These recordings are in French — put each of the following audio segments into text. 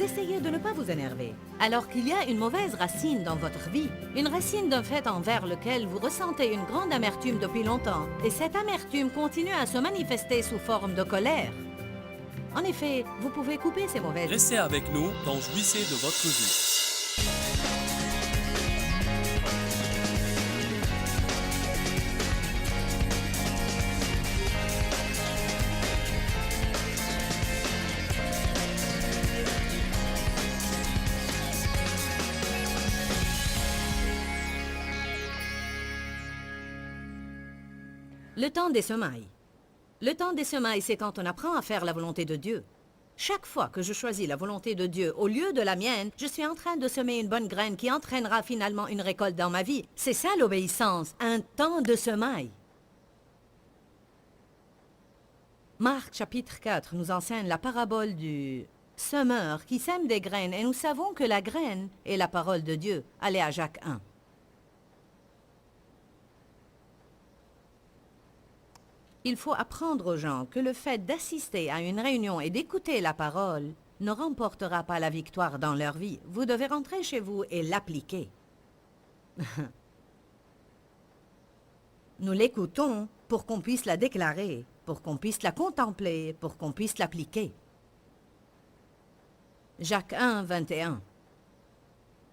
essayez de ne pas vous énerver. Alors qu'il y a une mauvaise racine dans votre vie, une racine d'un fait envers lequel vous ressentez une grande amertume depuis longtemps, et cette amertume continue à se manifester sous forme de colère. En effet, vous pouvez couper ces mauvaises... Restez avec nous dans Jouissez de votre vie. Le temps des semailles. Le temps des semailles, c'est quand on apprend à faire la volonté de Dieu. Chaque fois que je choisis la volonté de Dieu au lieu de la mienne, je suis en train de semer une bonne graine qui entraînera finalement une récolte dans ma vie. C'est ça l'obéissance, un temps de semailles. Marc chapitre 4 nous enseigne la parabole du semeur qui sème des graines et nous savons que la graine est la parole de Dieu. Allez à Jacques 1. Il faut apprendre aux gens que le fait d'assister à une réunion et d'écouter la parole ne remportera pas la victoire dans leur vie. Vous devez rentrer chez vous et l'appliquer. Nous l'écoutons pour qu'on puisse la déclarer, pour qu'on puisse la contempler, pour qu'on puisse l'appliquer. Jacques 1, 21.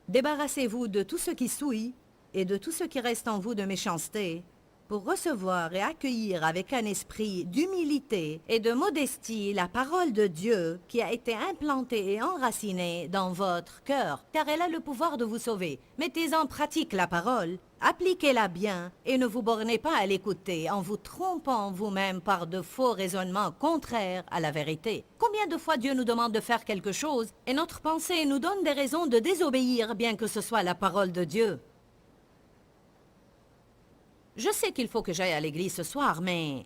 Débarrassez-vous de tout ce qui souille et de tout ce qui reste en vous de méchanceté, pour recevoir et accueillir avec un esprit d'humilité et de modestie la parole de Dieu qui a été implantée et enracinée dans votre cœur, car elle a le pouvoir de vous sauver. Mettez en pratique la parole, appliquez-la bien et ne vous bornez pas à l'écouter en vous trompant vous-même par de faux raisonnements contraires à la vérité. Combien de fois Dieu nous demande de faire quelque chose et notre pensée nous donne des raisons de désobéir bien que ce soit la parole de Dieu? Je sais qu'il faut que j'aille à l'église ce soir, mais...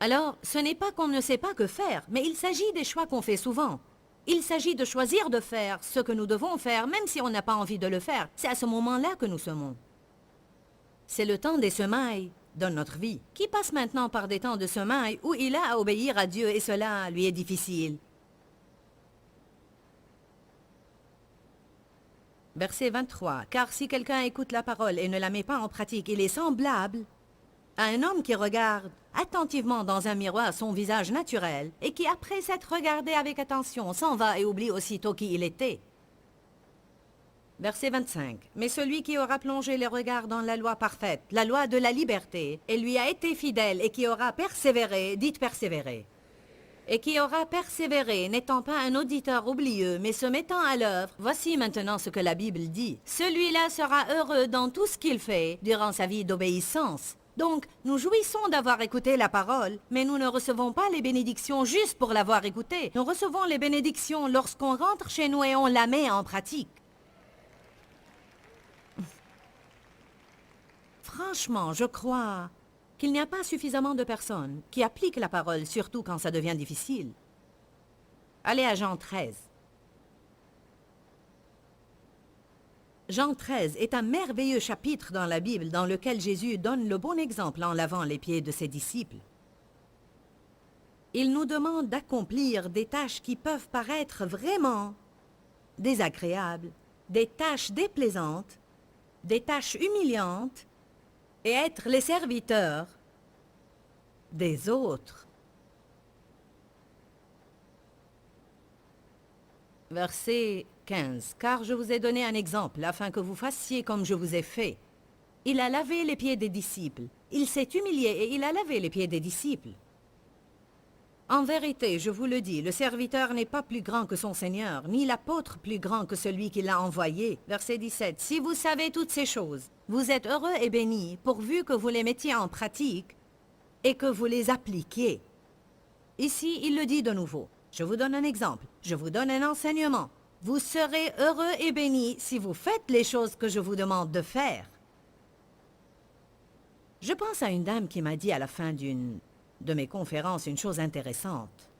Alors, ce n'est pas qu'on ne sait pas que faire, mais il s'agit des choix qu'on fait souvent. Il s'agit de choisir de faire ce que nous devons faire, même si on n'a pas envie de le faire. C'est à ce moment-là que nous semons. C'est le temps des semailles dans notre vie. Qui passe maintenant par des temps de semailles où il a à obéir à Dieu et cela lui est difficile? Verset 23. Car si quelqu'un écoute la parole et ne la met pas en pratique, il est semblable à un homme qui regarde attentivement dans un miroir son visage naturel et qui, après s'être regardé avec attention, s'en va et oublie aussitôt qui il était. Verset 25. Mais celui qui aura plongé les regards dans la loi parfaite, la loi de la liberté, et lui a été fidèle et qui aura persévéré, dites persévérer. Et qui aura persévéré, n'étant pas un auditeur oublieux, mais se mettant à l'œuvre, voici maintenant ce que la Bible dit. Celui-là sera heureux dans tout ce qu'il fait durant sa vie d'obéissance. Donc, nous jouissons d'avoir écouté la parole, mais nous ne recevons pas les bénédictions juste pour l'avoir écoutée. Nous recevons les bénédictions lorsqu'on rentre chez nous et on la met en pratique. Franchement, je crois qu'il n'y a pas suffisamment de personnes qui appliquent la parole, surtout quand ça devient difficile. Allez à Jean 13. Jean 13 est un merveilleux chapitre dans la Bible dans lequel Jésus donne le bon exemple en lavant les pieds de ses disciples. Il nous demande d'accomplir des tâches qui peuvent paraître vraiment désagréables, des tâches déplaisantes, des tâches humiliantes, et être les serviteurs des autres. Verset 15. Car je vous ai donné un exemple, afin que vous fassiez comme je vous ai fait. Il a lavé les pieds des disciples. Il s'est humilié et il a lavé les pieds des disciples. En vérité, je vous le dis, le serviteur n'est pas plus grand que son Seigneur, ni l'apôtre plus grand que celui qui l'a envoyé. Verset 17. Si vous savez toutes ces choses, vous êtes heureux et bénis, pourvu que vous les mettiez en pratique et que vous les appliquiez. Ici, il le dit de nouveau. Je vous donne un exemple. Je vous donne un enseignement. Vous serez heureux et bénis si vous faites les choses que je vous demande de faire. Je pense à une dame qui m'a dit à la fin d'une de mes conférences une chose intéressante.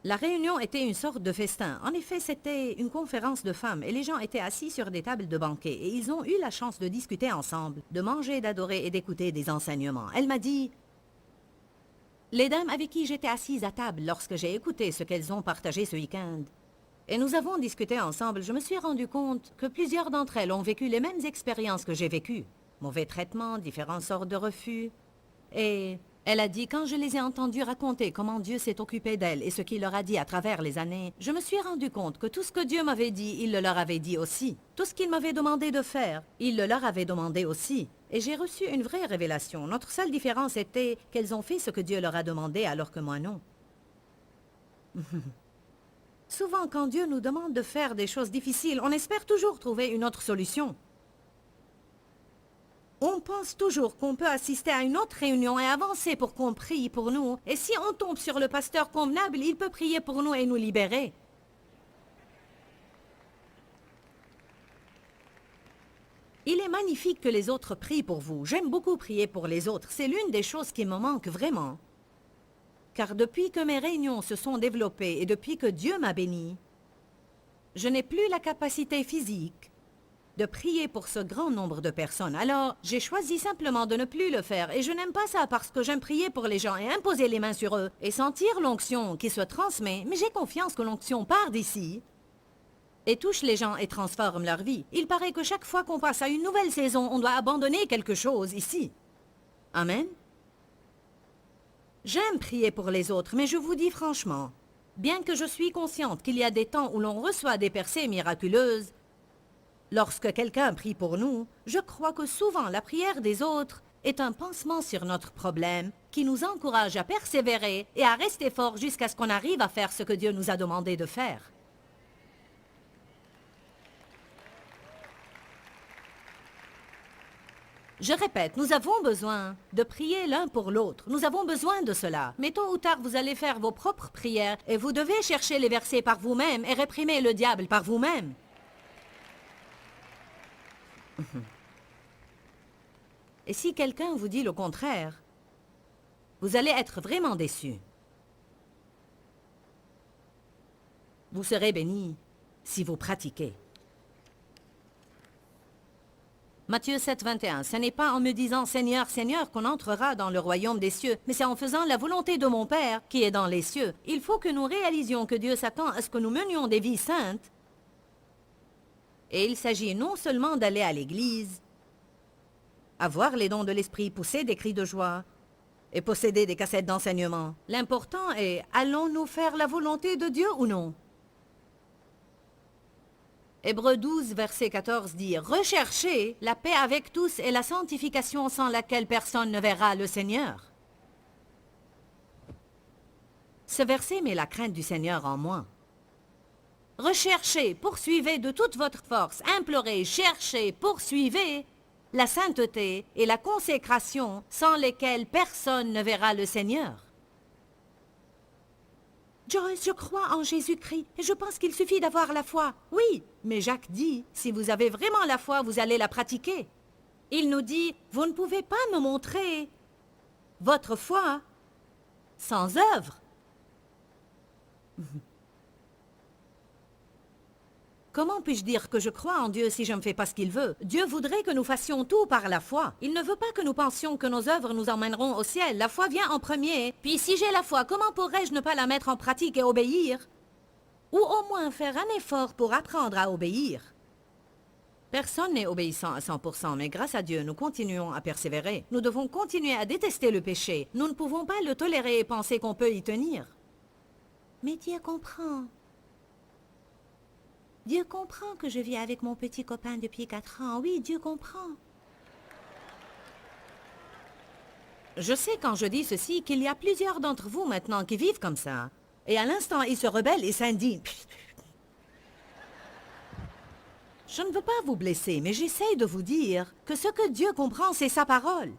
La réunion était une sorte de festin. En effet, c'était une conférence de femmes et les gens étaient assis sur des tables de banquet et ils ont eu la chance de discuter ensemble, de manger, d'adorer et d'écouter des enseignements. Elle m'a dit, les dames avec qui j'étais assise à table lorsque j'ai écouté ce qu'elles ont partagé ce week-end. Et nous avons discuté ensemble, je me suis rendu compte que plusieurs d'entre elles ont vécu les mêmes expériences que j'ai vécues. Mauvais traitements, différentes sortes de refus. Et elle a dit, quand je les ai entendues raconter comment Dieu s'est occupé d'elles et ce qu'il leur a dit à travers les années, je me suis rendu compte que tout ce que Dieu m'avait dit, il le leur avait dit aussi. Tout ce qu'il m'avait demandé de faire, il le leur avait demandé aussi. Et j'ai reçu une vraie révélation. Notre seule différence était qu'elles ont fait ce que Dieu leur a demandé alors que moi non. Souvent, quand Dieu nous demande de faire des choses difficiles, on espère toujours trouver une autre solution. On pense toujours qu'on peut assister à une autre réunion et avancer pour qu'on prie pour nous. Et si on tombe sur le pasteur convenable, il peut prier pour nous et nous libérer. Il est magnifique que les autres prient pour vous. J'aime beaucoup prier pour les autres. C'est l'une des choses qui me manque vraiment. Car depuis que mes réunions se sont développées et depuis que Dieu m'a béni, je n'ai plus la capacité physique de prier pour ce grand nombre de personnes. Alors, j'ai choisi simplement de ne plus le faire. Et je n'aime pas ça parce que j'aime prier pour les gens et imposer les mains sur eux et sentir l'onction qui se transmet. Mais j'ai confiance que l'onction part d'ici et touche les gens et transforme leur vie. Il paraît que chaque fois qu'on passe à une nouvelle saison, on doit abandonner quelque chose ici. Amen. J'aime prier pour les autres, mais je vous dis franchement, bien que je suis consciente qu'il y a des temps où l'on reçoit des percées miraculeuses, lorsque quelqu'un prie pour nous, je crois que souvent la prière des autres est un pansement sur notre problème qui nous encourage à persévérer et à rester fort jusqu'à ce qu'on arrive à faire ce que Dieu nous a demandé de faire. Je répète, nous avons besoin de prier l'un pour l'autre. Nous avons besoin de cela. Mais tôt ou tard, vous allez faire vos propres prières et vous devez chercher les versets par vous-même et réprimer le diable par vous-même. Et si quelqu'un vous dit le contraire, vous allez être vraiment déçu. Vous serez bénis si vous pratiquez. Matthieu 7, 21. Ce n'est pas en me disant « Seigneur, Seigneur » qu'on entrera dans le royaume des cieux, mais c'est en faisant la volonté de mon Père qui est dans les cieux. Il faut que nous réalisions que Dieu s'attend à ce que nous menions des vies saintes. Et il s'agit non seulement d'aller à l'église, avoir les dons de l'esprit, pousser des cris de joie et posséder des cassettes d'enseignement. L'important est, allons-nous faire la volonté de Dieu ou non? Hébreux 12, verset 14 dit « Recherchez la paix avec tous et la sanctification sans laquelle personne ne verra le Seigneur. » Ce verset met la crainte du Seigneur en moi. Recherchez, poursuivez de toute votre force, implorez, cherchez, poursuivez la sainteté et la consécration sans lesquelles personne ne verra le Seigneur. Joyce, je crois en Jésus-Christ et je pense qu'il suffit d'avoir la foi. Oui, mais Jacques dit, si vous avez vraiment la foi, vous allez la pratiquer. Il nous dit, vous ne pouvez pas me montrer votre foi sans œuvre. Comment puis-je dire que je crois en Dieu si je ne fais pas ce qu'il veut? Dieu voudrait que nous fassions tout par la foi. Il ne veut pas que nous pensions que nos œuvres nous emmèneront au ciel. La foi vient en premier. Puis si j'ai la foi, comment pourrais-je ne pas la mettre en pratique et obéir? Ou au moins faire un effort pour apprendre à obéir. Personne n'est obéissant à 100%, mais grâce à Dieu, nous continuons à persévérer. Nous devons continuer à détester le péché. Nous ne pouvons pas le tolérer et penser qu'on peut y tenir. Mais Dieu comprend. Dieu comprend que je vis avec mon petit copain depuis 4 ans. Oui, Dieu comprend. Je sais quand je dis ceci qu'il y a plusieurs d'entre vous maintenant qui vivent comme ça. Et à l'instant, ils se rebellent et s'indignent. Je ne veux pas vous blesser, mais j'essaie de vous dire que ce que Dieu comprend, c'est sa parole.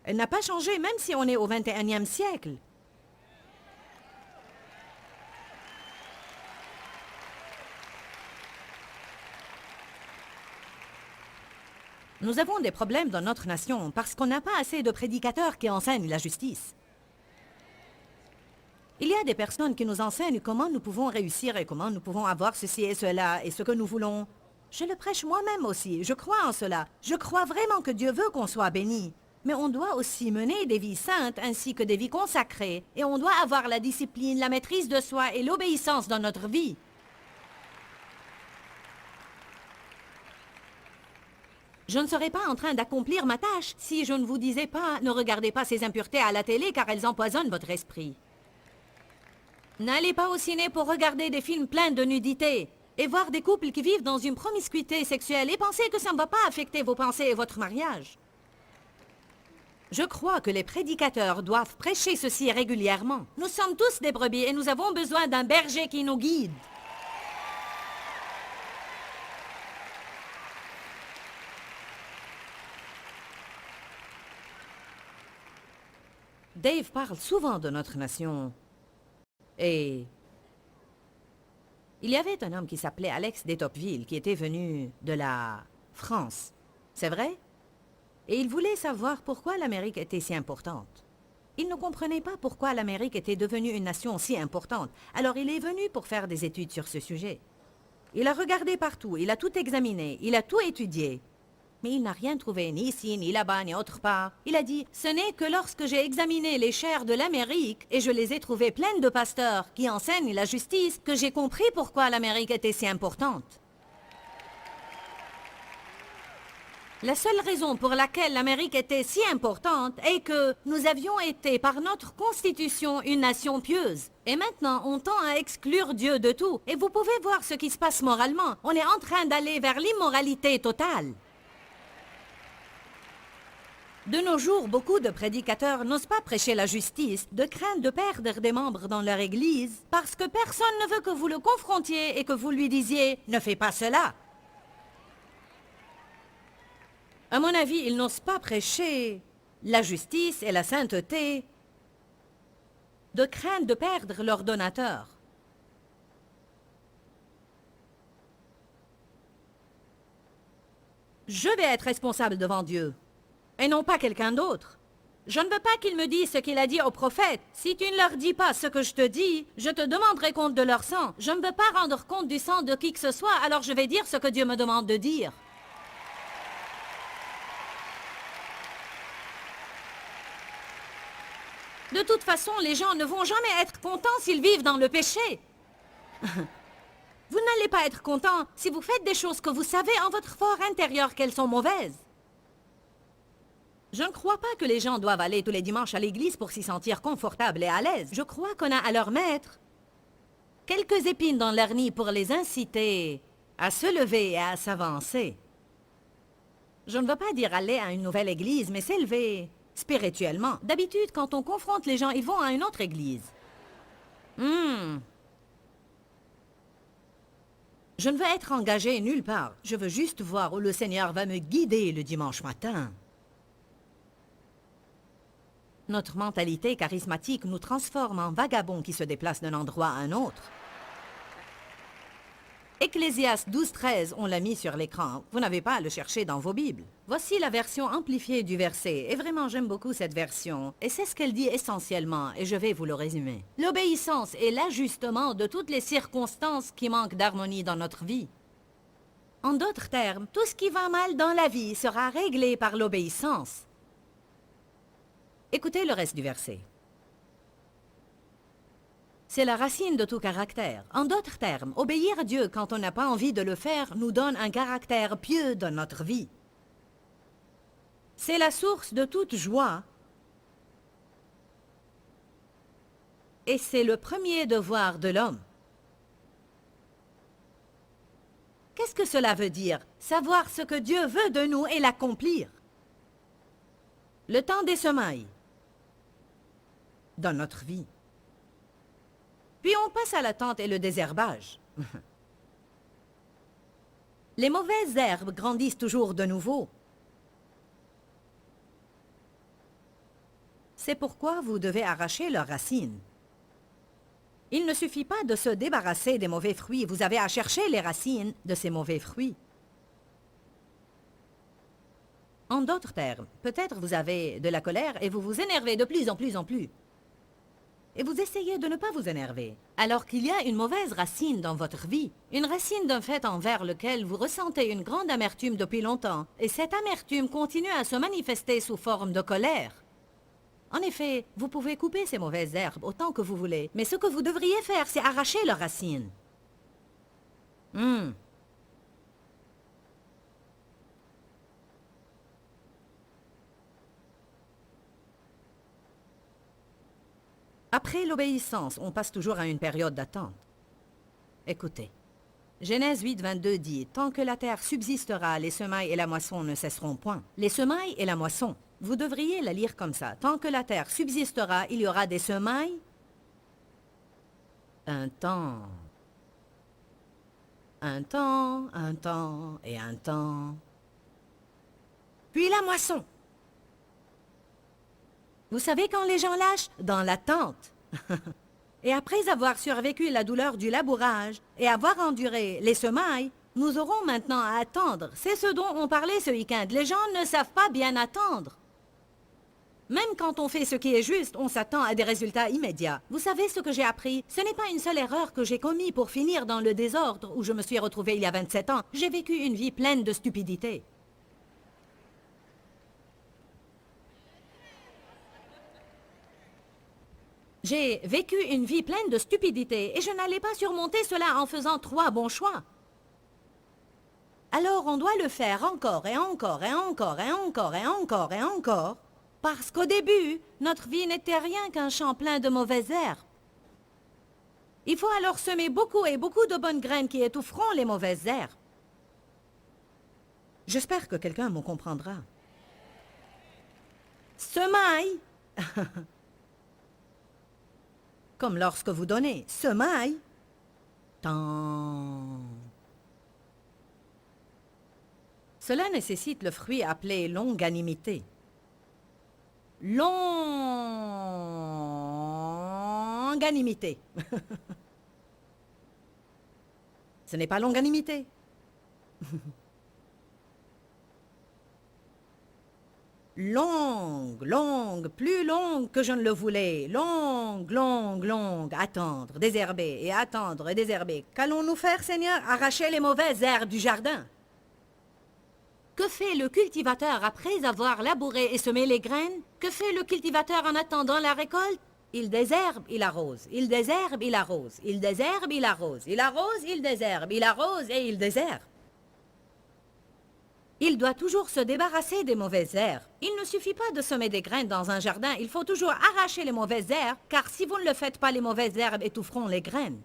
Elle n'a pas changé, même si on est au 21e siècle. Nous avons des problèmes dans notre nation parce qu'on n'a pas assez de prédicateurs qui enseignent la justice. Il y a des personnes qui nous enseignent comment nous pouvons réussir et comment nous pouvons avoir ceci et cela et ce que nous voulons. Je le prêche moi-même aussi, je crois en cela. Je crois vraiment que Dieu veut qu'on soit béni. Mais on doit aussi mener des vies saintes ainsi que des vies consacrées. Et on doit avoir la discipline, la maîtrise de soi et l'obéissance dans notre vie. Je ne serais pas en train d'accomplir ma tâche si je ne vous disais pas « Ne regardez pas ces impuretés à la télé car elles empoisonnent votre esprit. » N'allez pas au ciné pour regarder des films pleins de nudité et voir des couples qui vivent dans une promiscuité sexuelle et penser que ça ne va pas affecter vos pensées et votre mariage. Je crois que les prédicateurs doivent prêcher ceci régulièrement. Nous sommes tous des brebis et nous avons besoin d'un berger qui nous guide. Dave parle souvent de notre nation. Et il y avait un homme qui s'appelait Alex de Tocqueville qui était venu de la France. C'est vrai? Et il voulait savoir pourquoi l'Amérique était si importante. Il ne comprenait pas pourquoi l'Amérique était devenue une nation si importante. Alors il est venu pour faire des études sur ce sujet. Il a regardé partout, il a tout examiné, il a tout étudié. Mais il n'a rien trouvé, ni ici, ni là-bas, ni autre part. Il a dit, ce n'est que lorsque j'ai examiné les chaires de l'Amérique et je les ai trouvées pleines de pasteurs qui enseignent la justice que j'ai compris pourquoi l'Amérique était si importante. La seule raison pour laquelle l'Amérique était si importante est que nous avions été par notre constitution une nation pieuse. Et maintenant, on tend à exclure Dieu de tout. Et vous pouvez voir ce qui se passe moralement. On est en train d'aller vers l'immoralité totale. De nos jours, beaucoup de prédicateurs n'osent pas prêcher la justice, de crainte de perdre des membres dans leur église, parce que personne ne veut que vous le confrontiez et que vous lui disiez « Ne fais pas cela ». À mon avis, ils n'osent pas prêcher la justice et la sainteté de crainte de perdre leurs donateurs. Je vais être responsable devant Dieu, et non pas quelqu'un d'autre. Je ne veux pas qu'ils me disent ce qu'il a dit aux prophètes. Si tu ne leur dis pas ce que je te dis, je te demanderai compte de leur sang. Je ne veux pas rendre compte du sang de qui que ce soit, alors je vais dire ce que Dieu me demande de dire. De toute façon, les gens ne vont jamais être contents s'ils vivent dans le péché. Vous n'allez pas être content si vous faites des choses que vous savez en votre fort intérieur qu'elles sont mauvaises. Je ne crois pas que les gens doivent aller tous les dimanches à l'église pour s'y sentir confortables et à l'aise. Je crois qu'on a à leur mettre quelques épines dans leur nid pour les inciter à se lever et à s'avancer. Je ne veux pas dire aller à une nouvelle église, mais s'élever spirituellement. D'habitude, quand on confronte les gens, ils vont à une autre église. Je ne veux être engagé nulle part. Je veux juste voir où le Seigneur va me guider le dimanche matin. Notre mentalité charismatique nous transforme en vagabonds qui se déplacent d'un endroit à un autre. Ecclésiaste 12:13, on l'a mis sur l'écran. Vous n'avez pas à le chercher dans vos Bibles. Voici la version amplifiée du verset. Et vraiment, j'aime beaucoup cette version. Et c'est ce qu'elle dit essentiellement, et je vais vous le résumer. L'obéissance est l'ajustement de toutes les circonstances qui manquent d'harmonie dans notre vie. En d'autres termes, tout ce qui va mal dans la vie sera réglé par l'obéissance. Écoutez le reste du verset. C'est la racine de tout caractère. En d'autres termes, obéir à Dieu quand on n'a pas envie de le faire nous donne un caractère pieux dans notre vie. C'est la source de toute joie et c'est le premier devoir de l'homme. Qu'est-ce que cela veut dire? Savoir ce que Dieu veut de nous et l'accomplir. Le temps des semailles dans notre vie. Puis on passe à l'attente et le désherbage. Les mauvaises herbes grandissent toujours de nouveau. C'est pourquoi vous devez arracher leurs racines. Il ne suffit pas de se débarrasser des mauvais fruits, vous avez à chercher les racines de ces mauvais fruits. En d'autres termes, peut-être vous avez de la colère et vous vous énervez de plus en plus en plus. Et vous essayez de ne pas vous énerver, alors qu'il y a une mauvaise racine dans votre vie. Une racine d'un fait envers lequel vous ressentez une grande amertume depuis longtemps. Et cette amertume continue à se manifester sous forme de colère. En effet, vous pouvez couper ces mauvaises herbes autant que vous voulez. Mais ce que vous devriez faire, c'est arracher leurs racines. Après l'obéissance, on passe toujours à une période d'attente. Écoutez, Genèse 8, 22 dit « Tant que la terre subsistera, les semailles et la moisson ne cesseront point. » Les semailles et la moisson, vous devriez la lire comme ça. Tant que la terre subsistera, il y aura des semailles, un temps et un temps. Puis la moisson. Vous savez quand les gens lâchent? Dans l'attente. Et après avoir survécu la douleur du labourage et avoir enduré les semailles, nous aurons maintenant à attendre. C'est ce dont on parlait ce week-end. Les gens ne savent pas bien attendre. Même quand on fait ce qui est juste, on s'attend à des résultats immédiats. Vous savez ce que j'ai appris? Ce n'est pas une seule erreur que j'ai commise pour finir dans le désordre où je me suis retrouvée il y a 27 ans. J'ai vécu une vie pleine de stupidité. J'ai vécu une vie pleine de stupidité et je n'allais pas surmonter cela en faisant 3 bons choix. Alors on doit le faire encore et encore et encore et encore et encore et encore, parce qu'au début, notre vie n'était rien qu'un champ plein de mauvaises herbes. Il faut alors semer beaucoup et beaucoup de bonnes graines qui étoufferont les mauvaises herbes. J'espère que quelqu'un me comprendra. Semaille. Comme lorsque vous donnez semaille, temps. Cela nécessite le fruit appelé longanimité. Longanimité. Ce n'est pas longanimité. Longue, plus longue que je ne le voulais. Longue, attendre, désherber et attendre et désherber. Qu'allons-nous faire, Seigneur? Arracher les mauvaises herbes du jardin. Que fait le cultivateur après avoir labouré et semé les graines? Que fait le cultivateur en attendant la récolte? Il désherbe, il arrose. Il désherbe, il arrose. Il désherbe, il arrose. Il arrose, il désherbe. Il arrose et il désherbe. Il doit toujours se débarrasser des mauvaises herbes. Il ne suffit pas de semer des graines dans un jardin. Il faut toujours arracher les mauvaises herbes, car si vous ne le faites pas, les mauvaises herbes étoufferont les graines.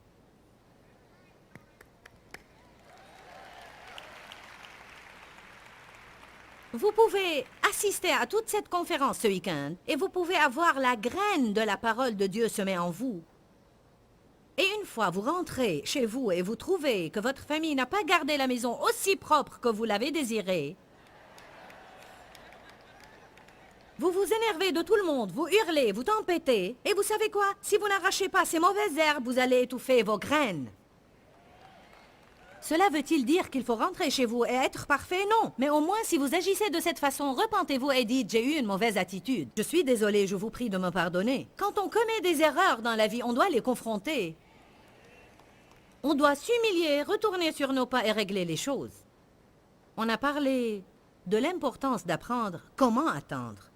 Vous pouvez assister à toute cette conférence ce week-end et vous pouvez avoir la graine de la parole de Dieu semée en vous. Et une fois vous rentrez chez vous et vous trouvez que votre famille n'a pas gardé la maison aussi propre que vous l'avez désiré, vous vous énervez de tout le monde, vous hurlez, vous tempêtez, et vous savez quoi? Si vous n'arrachez pas ces mauvaises herbes, vous allez étouffer vos graines. Cela veut-il dire qu'il faut rentrer chez vous et être parfait? Non. Mais au moins, si vous agissez de cette façon, repentez-vous et dites « J'ai eu une mauvaise attitude. Je suis désolé, je vous prie de me pardonner. » Quand on commet des erreurs dans la vie, on doit les confronter. On doit s'humilier, retourner sur nos pas et régler les choses. On a parlé de l'importance d'apprendre comment attendre.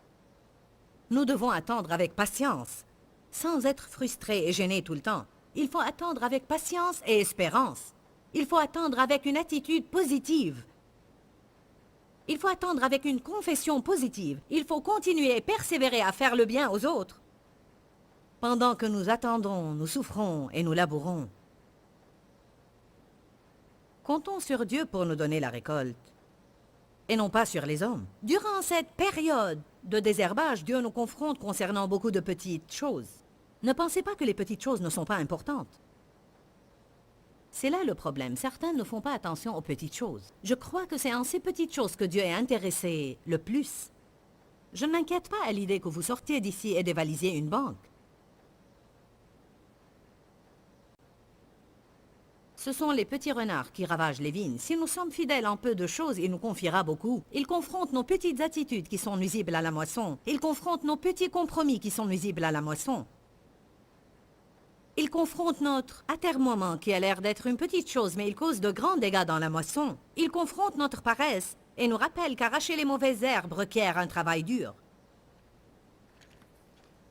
Nous devons attendre avec patience, sans être frustrés et gênés tout le temps. Il faut attendre avec patience et espérance. Il faut attendre avec une attitude positive. Il faut attendre avec une confession positive. Il faut continuer et persévérer à faire le bien aux autres. Pendant que nous attendons, nous souffrons et nous labourons. Comptons sur Dieu pour nous donner la récolte, et non pas sur les hommes. Durant cette période de désherbage, Dieu nous confronte concernant beaucoup de petites choses. Ne pensez pas que les petites choses ne sont pas importantes. C'est là le problème. Certains ne font pas attention aux petites choses. Je crois que c'est en ces petites choses que Dieu est intéressé le plus. Je ne m'inquiète pas à l'idée que vous sortiez d'ici et dévalisiez une banque. Ce sont les petits renards qui ravagent les vignes. Si nous sommes fidèles en peu de choses, il nous confiera beaucoup. Il confronte nos petites attitudes qui sont nuisibles à la moisson. Il confronte nos petits compromis qui sont nuisibles à la moisson. Il confronte notre atermoiement qui a l'air d'être une petite chose, mais il cause de grands dégâts dans la moisson. Il confronte notre paresse et nous rappelle qu'arracher les mauvaises herbes requiert un travail dur.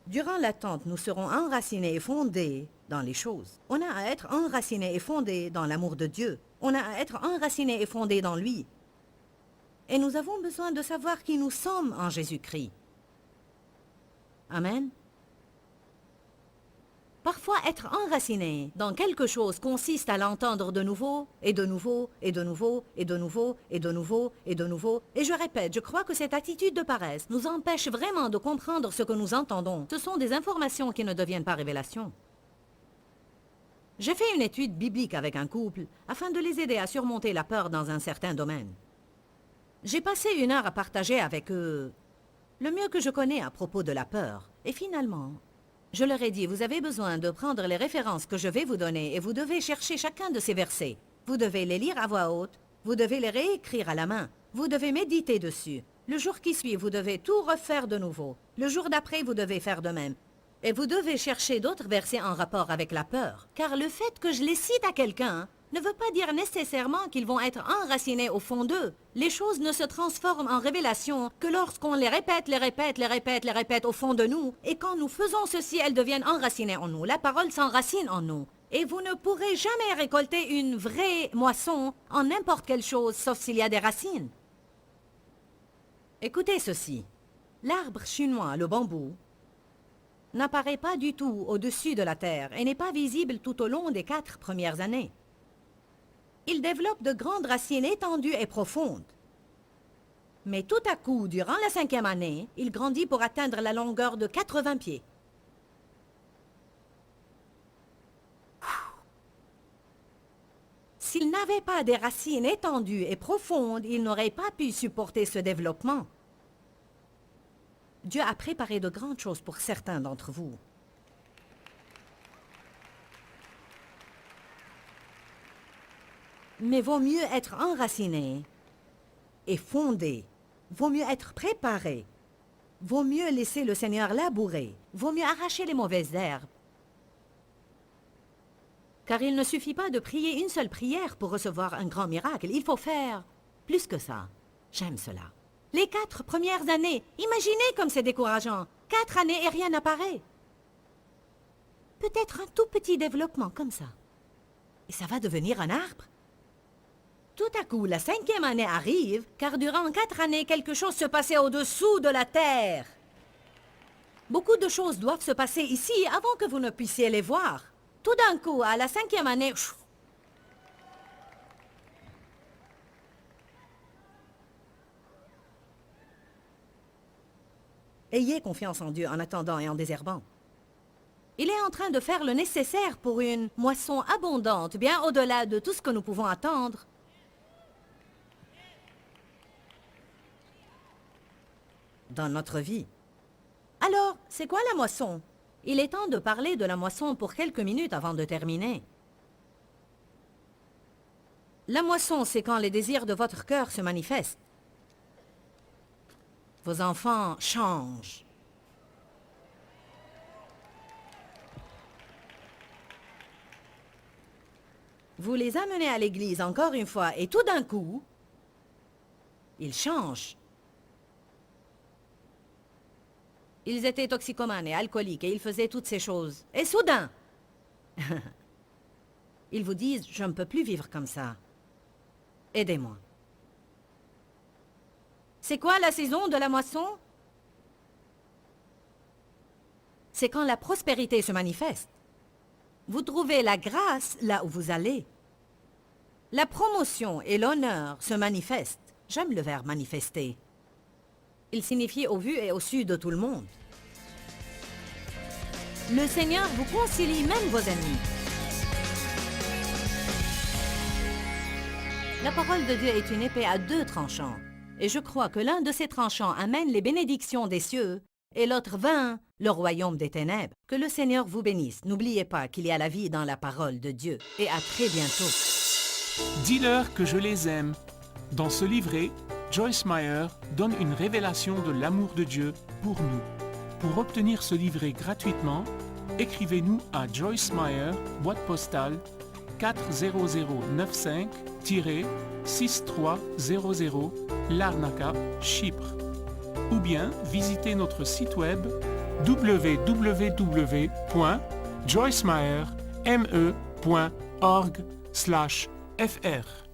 Durant l'attente, nous serons enracinés et fondés dans les choses. On a à être enracinés et fondés dans l'amour de Dieu. On a à être enracinés et fondés dans lui. Et nous avons besoin de savoir qui nous sommes en Jésus-Christ. Amen. Parfois, être enraciné dans quelque chose consiste à l'entendre de nouveau, et de nouveau, et de nouveau, et de nouveau, et de nouveau, et de nouveau. Et je répète, je crois que cette attitude de paresse nous empêche vraiment de comprendre ce que nous entendons. Ce sont des informations qui ne deviennent pas révélations. J'ai fait une étude biblique avec un couple afin de les aider à surmonter la peur dans un certain domaine. J'ai passé 1 heure à partager avec eux le mieux que je connais à propos de la peur. Et finalement, je leur ai dit, vous avez besoin de prendre les références que je vais vous donner et vous devez chercher chacun de ces versets. Vous devez les lire à voix haute, vous devez les réécrire à la main, vous devez méditer dessus. Le jour qui suit, vous devez tout refaire de nouveau. Le jour d'après, vous devez faire de même. Et vous devez chercher d'autres versets en rapport avec la peur. Car le fait que je les cite à quelqu'un ne veut pas dire nécessairement qu'ils vont être enracinés au fond d'eux. Les choses ne se transforment en révélation que lorsqu'on les répète au fond de nous. Et quand nous faisons ceci, elles deviennent enracinées en nous. La parole s'enracine en nous. Et vous ne pourrez jamais récolter une vraie moisson en n'importe quelle chose, sauf s'il y a des racines. Écoutez ceci. L'arbre chinois, le bambou, n'apparaît pas du tout au-dessus de la terre et n'est pas visible tout au long des 4 premières années. Il développe de grandes racines étendues et profondes. Mais tout à coup, durant la 5e année, il grandit pour atteindre la longueur de 80 pieds. S'il n'avait pas des racines étendues et profondes, il n'aurait pas pu supporter ce développement. Dieu a préparé de grandes choses pour certains d'entre vous. Mais vaut mieux être enraciné et fondé. Vaut mieux être préparé. Vaut mieux laisser le Seigneur labourer. Vaut mieux arracher les mauvaises herbes. Car il ne suffit pas de prier une seule prière pour recevoir un grand miracle. Il faut faire plus que ça. J'aime cela. Les 4 premières années, imaginez comme c'est décourageant. 4 années et rien n'apparaît. Peut-être un tout petit développement comme ça. Et ça va devenir un arbre. Tout à coup, la 5e année arrive, car durant 4 années, quelque chose se passait au-dessous de la terre. Beaucoup de choses doivent se passer ici avant que vous ne puissiez les voir. Tout d'un coup, à la 5e année... Ayez confiance en Dieu en attendant et en désherbant. Il est en train de faire le nécessaire pour une moisson abondante, bien au-delà de tout ce que nous pouvons attendre. Dans notre vie. Alors, c'est quoi la moisson? Il est temps de parler de la moisson pour quelques minutes avant de terminer. La moisson, c'est quand les désirs de votre cœur se manifestent. Vos enfants changent. Vous les amenez à l'église encore une fois et tout d'un coup, ils changent. Ils étaient toxicomanes et alcooliques et ils faisaient toutes ces choses. Et soudain, ils vous disent, je ne peux plus vivre comme ça. Aidez-moi. C'est quoi la saison de la moisson? C'est quand la prospérité se manifeste. Vous trouvez la grâce là où vous allez. La promotion et l'honneur se manifestent. J'aime le verbe manifester. Il signifie au vu et au su de tout le monde. Le Seigneur vous concilie même vos ennemis. La parole de Dieu est une épée à 2 tranchants. Et je crois que l'un de ces tranchants amène les bénédictions des cieux et l'autre vainc le royaume des ténèbres. Que le Seigneur vous bénisse. N'oubliez pas qu'il y a la vie dans la parole de Dieu. Et à très bientôt. Dis-leur que je les aime. Dans ce livret, Joyce Meyer donne une révélation de l'amour de Dieu pour nous. Pour obtenir ce livret gratuitement, écrivez-nous à Joyce Meyer, boîte postale 40095-6300 Larnaca, Chypre. Ou bien visitez notre site web www.joycemeyerme.org/fr.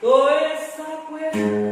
tôi xa quê